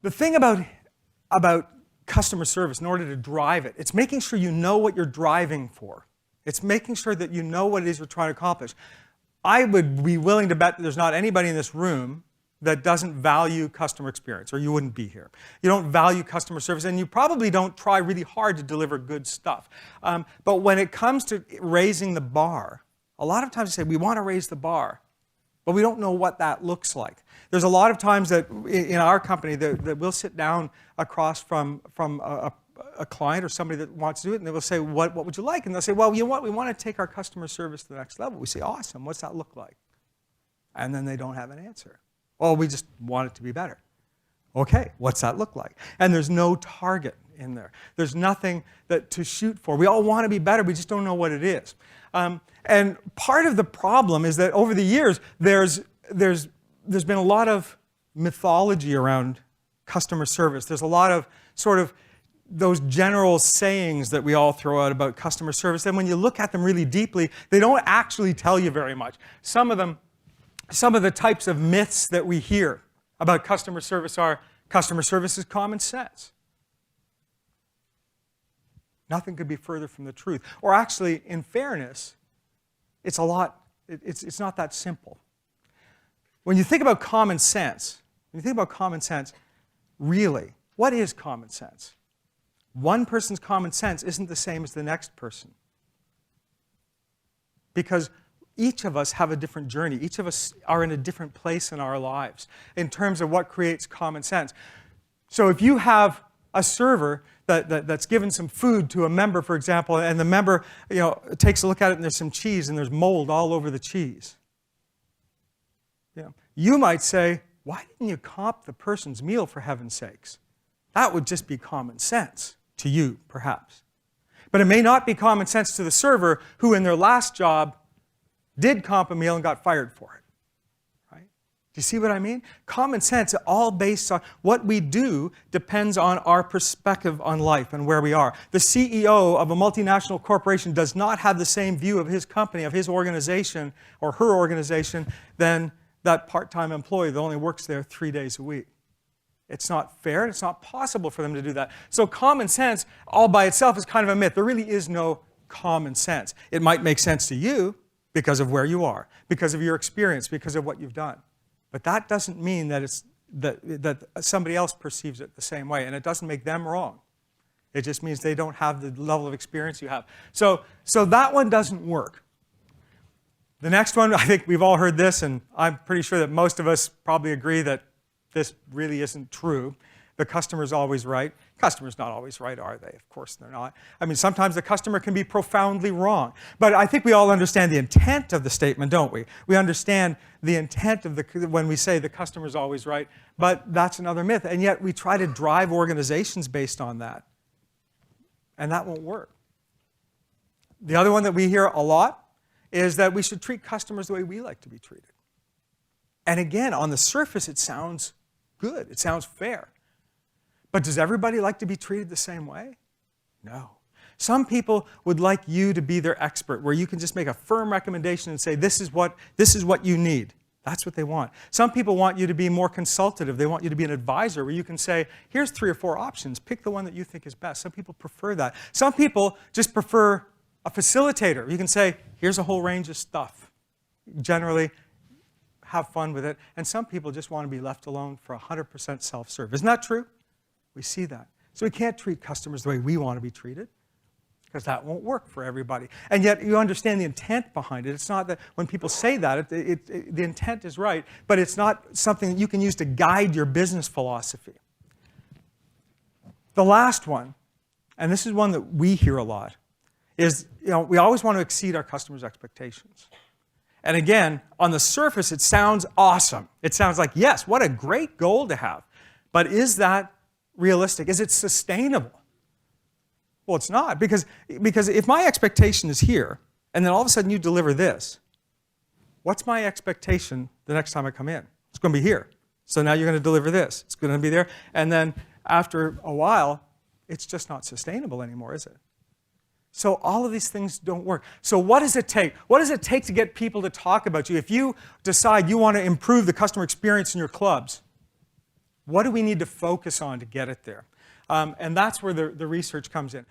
The thing about customer service, in order to drive it, it's making sure you know what you're driving for. It's making sure that you know what it is you're trying to accomplish. I would be willing to bet that there's not anybody in this room that doesn't value customer experience, or you wouldn't be here. You don't value customer service, and you probably don't try really hard to deliver good stuff. But when it comes to raising the bar, a lot of times we say, we want to raise the bar, but we don't know what that looks like. There's a lot of times that in our company that we'll sit down across from a client or somebody that wants to do it, and they will say, what would you like? And they'll say, well, you know what, we want to take our customer service to the next level. We say, awesome, what's that look like? And then they don't have an answer. Well, we just want it to be better. Okay, what's that look like? And there's no target in there. There's nothing to shoot for. We all want to be better, we just don't know what it is. And part of the problem is that over the years, there's been a lot of mythology around customer service. There's a lot of sort of those general sayings that we all throw out about customer service. And when you look at them really deeply, they don't actually tell you very much. Some of the types of myths that we hear about customer service are, customer service is common sense. Nothing could be further from the truth. Or actually, in fairness, it's not that simple. When you think about common sense, really, what is common sense? One person's common sense isn't the same as the next person. Because each of us have a different journey. Each of us are in a different place in our lives in terms of what creates common sense. So if you have a server that's given some food to a member, for example, and the member takes a look at it and there's some cheese and there's mold all over the cheese. You might say, why didn't you comp the person's meal, for heaven's sakes? That would just be common sense to you, perhaps. But it may not be common sense to the server who in their last job did comp a meal and got fired for it. Right? Do you see what I mean? Common sense, all based on what we do depends on our perspective on life and where we are. The CEO of a multinational corporation does not have the same view of his company, of his organization or her organization than that part-time employee that only works there 3 days a week. It's not fair, and it's not possible for them to do that. So common sense all by itself is kind of a myth. There really is no common sense. It might make sense to you because of where you are, because of your experience, because of what you've done. But that doesn't mean that that somebody else perceives it the same way, and it doesn't make them wrong. It just means they don't have the level of experience you have. So that one doesn't work. The next one, I think we've all heard this, and I'm pretty sure that most of us probably agree that this really isn't true. The customer's always right. Customer's not always right, are they? Of course they're not. I mean, sometimes the customer can be profoundly wrong. But I think we all understand the intent of the statement, don't we? We understand the intent of when we say the customer's always right, but that's another myth. And yet we try to drive organizations based on that. And that won't work. The other one that we hear a lot is that we should treat customers the way we like to be treated. And again, on the surface, it sounds good. It sounds fair. But does everybody like to be treated the same way? No. Some people would like you to be their expert, where you can just make a firm recommendation and say, this is what you need. That's what they want. Some people want you to be more consultative. They want you to be an advisor, where you can say, here's 3 or 4 options. Pick the one that you think is best. Some people prefer that. Some people just prefer a facilitator. You can say, here's a whole range of stuff. Generally, have fun with it. And some people just want to be left alone for 100% self-serve. Isn't that true? We see that. So we can't treat customers the way we want to be treated, because that won't work for everybody. And yet you understand the intent behind it. It's not that when people say that, the intent is right, but it's not something that you can use to guide your business philosophy. The last one, and this is one that we hear a lot, is we always want to exceed our customers' expectations. And again, on the surface, it sounds awesome. It sounds like, yes, what a great goal to have. But is that realistic? Is it sustainable? Well, it's not, because if my expectation is here, and then all of a sudden you deliver this, what's my expectation the next time I come in? It's going to be here. So now you're going to deliver this. It's going to be there. And then after a while, it's just not sustainable anymore, is it? So all of these things don't work. So what does it take? What does it take to get people to talk about you? If you decide you want to improve the customer experience in your clubs, What do we need to focus on to get it there? And that's where the research comes in.